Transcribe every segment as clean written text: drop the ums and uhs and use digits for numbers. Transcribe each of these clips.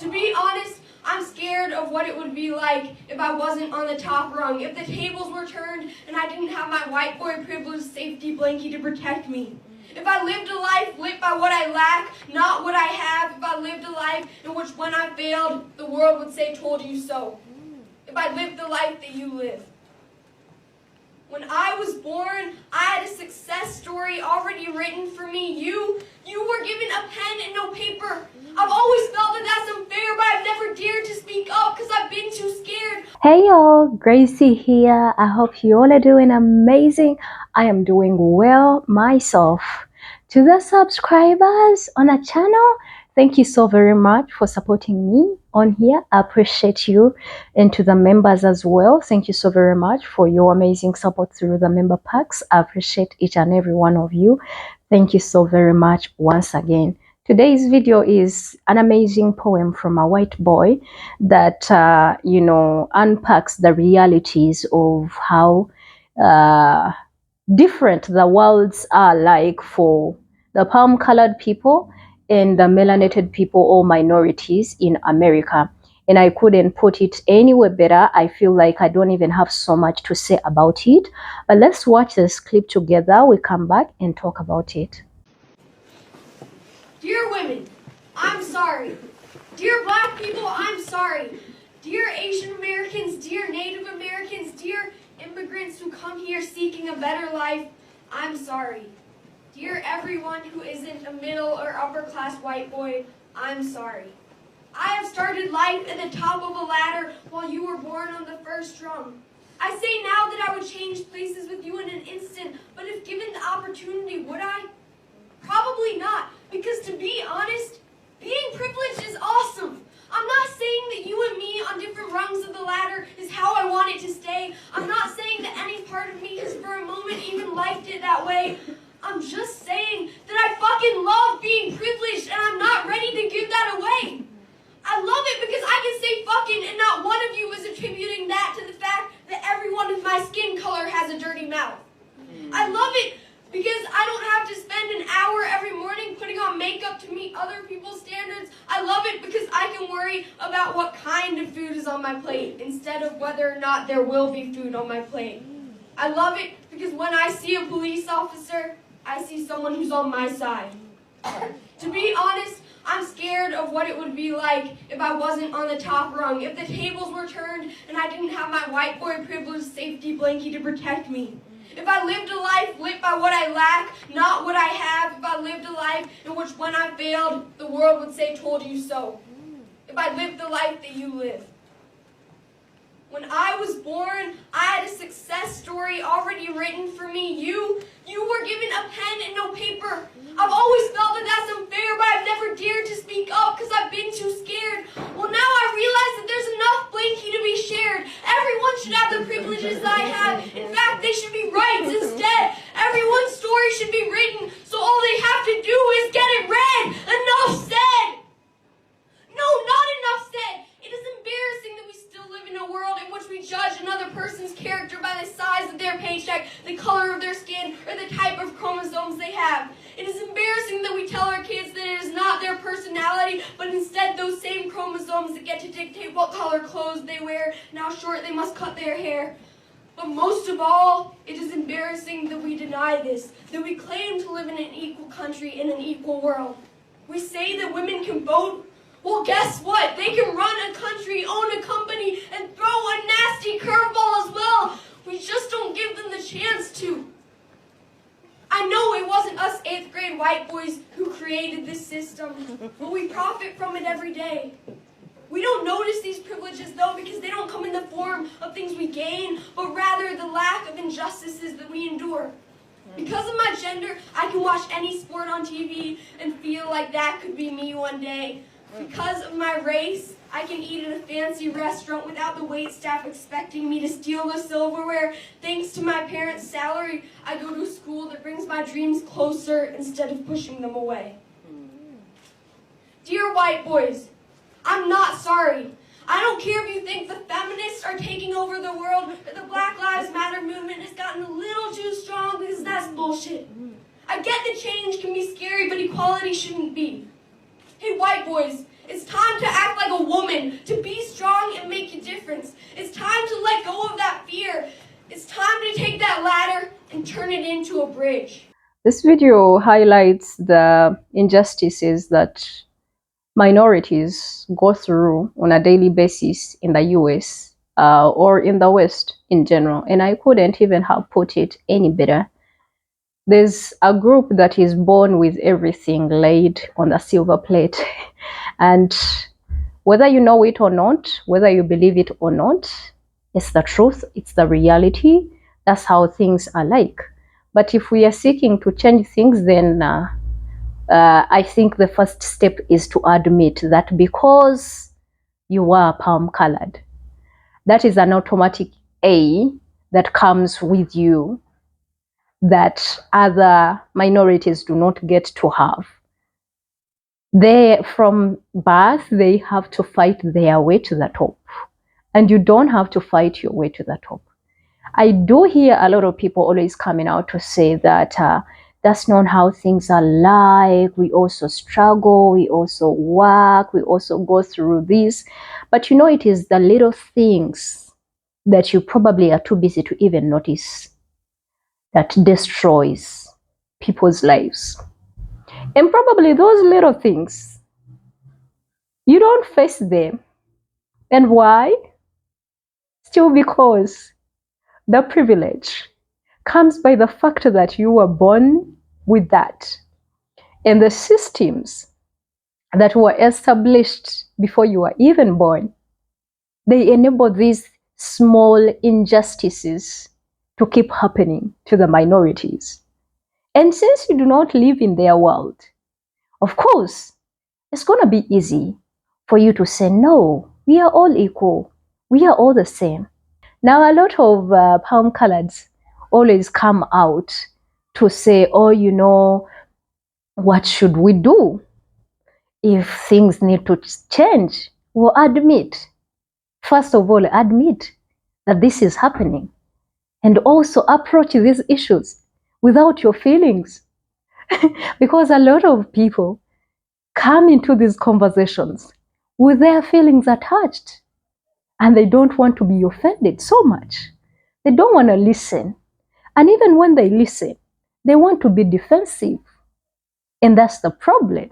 To be honest, I'm scared of what it would be like if I wasn't on the top rung, if the tables were turned and I didn't have my white boy privilege safety blanket to protect me. If I lived a life lit by what I lack, not what I have, if I lived a life in which when I failed, the world would say, "Told you so." If I lived the life that you live. When I was born, I had a success story already written for me. You were given a pen and no paper. I've always felt that that's unfair, but I've never dared to speak up because I've been too scared. Hey y'all, Gracie here. I hope you all are doing amazing. I am doing well myself. To the subscribers on our channel, thank you so very much for supporting me on here. I appreciate you. And to the members as well, thank you so very much for your amazing support through the member packs. I appreciate each and every one of you. Thank you so very much once again. Today's video is an amazing poem from a white boy that, unpacks the realities of how different the worlds are like for the palm-colored people and the melanated people or minorities in America. And I couldn't put it anywhere better. I feel like I don't even have so much to say about it. But let's watch this clip together. We come back and talk about it. Dear women, I'm sorry. Dear black people, I'm sorry. Dear Asian Americans, dear Native Americans, dear immigrants who come here seeking a better life, I'm sorry. Dear everyone who isn't a middle or upper class white boy, I'm sorry. I have started life at the top of a ladder while you were born on the first rung. I say now that I would change places with you in an instant, but if given the opportunity, would I? Probably not, because to be honest, being privileged is awesome. I'm not saying that you and me on different rungs of the ladder is how I want it to stay. I'm not saying that any part of me has for a moment even liked it that way. I'm just saying that I fucking love being privileged and I'm not ready to give that away. I love it because I can say fucking and not one of you is attributing that to the fact that everyone with my skin color has a dirty mouth. I love it because I don't have to spend an hour every morning putting on makeup to meet other people's standards. I love it because I can worry about what kind of food is on my plate instead of whether or not there will be food on my plate. I love it because when I see a police officer, I see someone who's on my side. To be honest, I'm scared of what it would be like if I wasn't on the top rung, if the tables were turned and I didn't have my white boy privilege safety blanket to protect me. If I lived a life lit by what I lack, not what I have, if I lived a life in which when I failed, the world would say, "Told you so." If I lived the life that you live. When I was born, I had a success story already written for me. You were given a pen and no paper. I've always felt that that's unfair, but I've never dared to speak up because I've been too scared. Well, now I realize that there's enough blankie to be shared. Everyone should have the privileges that I have. In fact, they should be rights instead. Everyone's story should be written, so all they have to do is get it read. Enough said. No, not enough said. It is embarrassing that we still live in a world in which we judge another person's character by the size of their paycheck, the color of their skin, or the type of chromosomes they have. It is embarrassing that we tell our kids that it is not their personality, but instead those same chromosomes that get to dictate what color clothes they wear and how short they must cut their hair. But most of all, it is embarrassing that we deny this, that we claim to live in an equal country in an equal world. We say that women can vote. Well, guess what? They can run a country, own a company, and throw a nasty curveball as well. We just don't give them the chance to. I know it wasn't us 8th grade white boys who created this system, but we profit from it every day. We don't notice these privileges, though, because they don't come in the form of things we gain, but rather the lack of injustices that we endure. Because of my gender, I can watch any sport on TV and feel like that could be me one day. Because of my race, I can eat at a fancy restaurant without the waitstaff expecting me to steal the silverware. Thanks to my parents' salary, I go to a school that brings my dreams closer instead of pushing them away. Dear white boys, I'm not sorry. I don't care if you think the feminists are taking over the world or the Black Lives Matter movement has gotten a little too strong, because that's bullshit. I get that change can be scary, but equality shouldn't be. Hey, white boys, it's time to act like a This video highlights the injustices that minorities go through on a daily basis in the US or in the West in general. And I couldn't even have put it any better. There's a group that is born with everything laid on a silver plate. And whether you know it or not, whether you believe it or not, it's the truth, it's the reality. That's how things are like. But if we are seeking to change things, then I think the first step is to admit that because you are palm colored, that is an automatic A that comes with you that other minorities do not get to have. They, from birth, they have to fight their way to the top. And you don't have to fight your way to the top. I do hear a lot of people always coming out to say that that's not how things are like. We also struggle, we also work, we also go through this. But you know, it is the little things that you probably are too busy to even notice that destroys people's lives. And probably those little things, you don't face them. And why? Still because the privilege comes by the fact that you were born with that. And the systems that were established before you were even born, they enable these small injustices to keep happening to the minorities. And since you do not live in their world, of course, it's going to be easy for you to say, no, we are all equal. We are all the same. Now, a lot of palm coloreds always come out to say, oh, you know, what should we do if things need to change? Well, admit, first of all, admit that this is happening and also approach these issues without your feelings. Because a lot of people come into these conversations with their feelings attached and they don't want to be offended so much. They don't want to listen. And even when they listen, they want to be defensive. And that's the problem.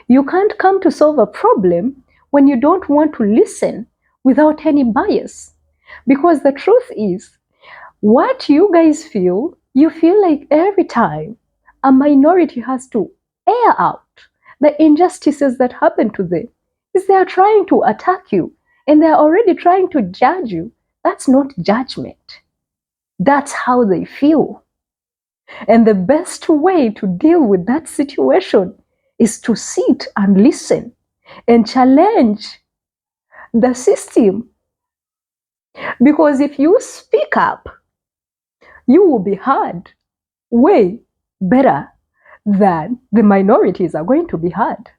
You can't come to solve a problem when you don't want to listen without any bias. Because the truth is, what you guys feel, you feel like every time a minority has to air out the injustices that happen to them, is they are trying to attack you and they're already trying to judge you. That's not judgment. That's how they feel. And the best way to deal with that situation is to sit and listen and challenge the system. Because if you speak up, you will be heard way better than the minorities are going to be heard.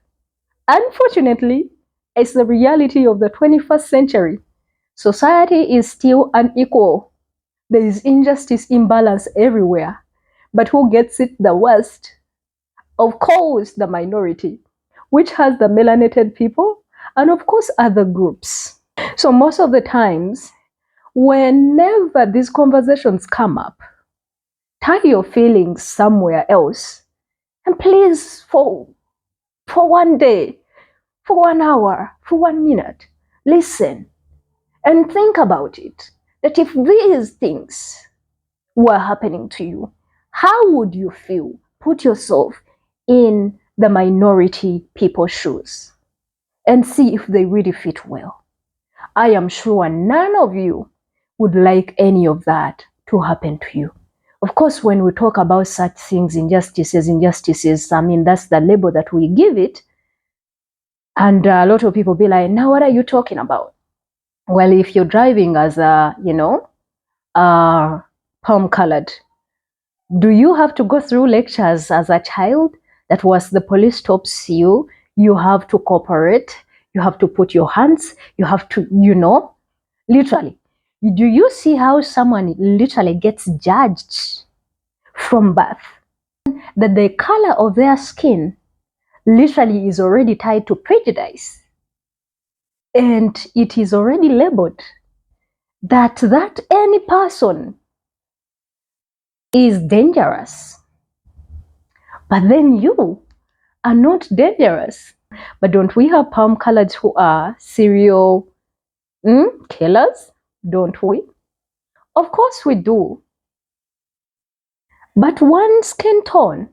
Unfortunately, it's the reality of the 21st century. Society is still unequal. There is injustice, imbalance everywhere. But who gets it the worst? Of course, the minority, which has the melanated people, and of course, other groups. So most of the times, whenever these conversations come up, tie your feelings somewhere else. And please, for 1 day, for 1 hour, for 1 minute, listen and think about it. That if these things were happening to you, how would you feel? Put yourself in the minority people's shoes and see if they really fit well. I am sure none of you would like any of that to happen to you. Of course, when we talk about such things, injustices, I mean, that's the label that we give it. And a lot of people be like, now what are you talking about? Well, if you're driving as a, palm colored, do you have to go through lectures as a child that was the police stops you? You have to cooperate. You have to put your hands. You have to, literally. Do you see how someone literally gets judged from birth? That the color of their skin literally is already tied to prejudice. And it is already labeled that any person is dangerous. But then you are not dangerous. But don't we have palm coloreds who are serial killers? Don't we? Of course we do. But one skin tone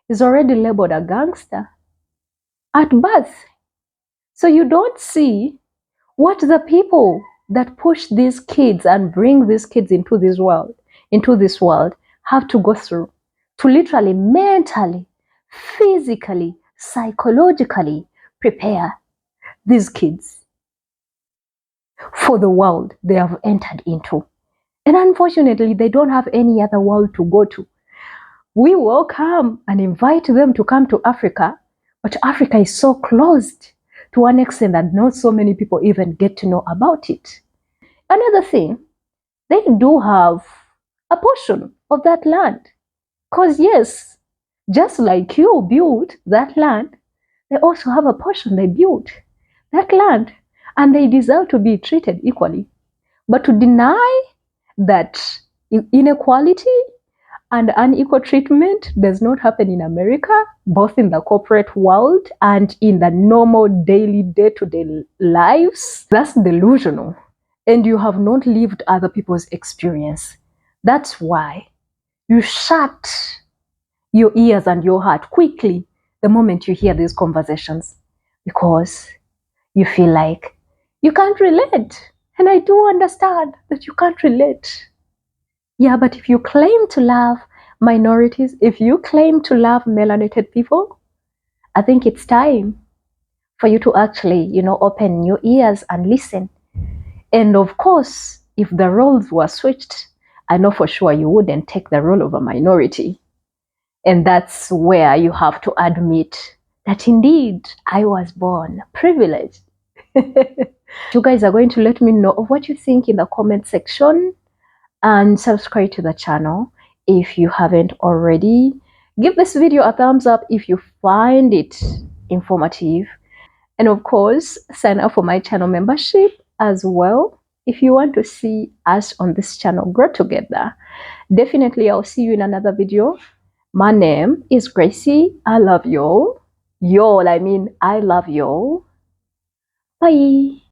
is already labeled a gangster at birth. So you don't see what the people that push these kids and bring these kids into this world have to go through to literally mentally, physically, psychologically prepare these kids for the world they have entered into. And unfortunately, they don't have any other world to go to. We welcome and invite them to come to Africa, but Africa is so closed to an extent that not so many people even get to know about it. Another thing, they do have a portion of that land. Because yes, just like you built that land, they also have a portion they built that land, and they deserve to be treated equally. But to deny that inequality and unequal treatment does not happen in America, both in the corporate world and in the normal daily day-to-day lives, that's delusional. And you have not lived other people's experience. That's why you shut your ears and your heart quickly the moment you hear these conversations, because you feel like you can't relate. And I do understand that you can't relate. Yeah, but if you claim to love minorities, if you claim to love melanated people, I think it's time for you to actually, open your ears and listen. And of course, if the roles were switched, I know for sure you wouldn't take the role of a minority. And that's where you have to admit that indeed I was born privileged. You guys are going to let me know what you think in the comment section, and subscribe to the channel if you haven't already. Give this video a thumbs up if you find it informative. And of course, sign up for my channel membership as well if you want to see us on this channel grow together. Definitely, I'll see you in another video. My name is Gracie. I love y'all. I love y'all. Bye.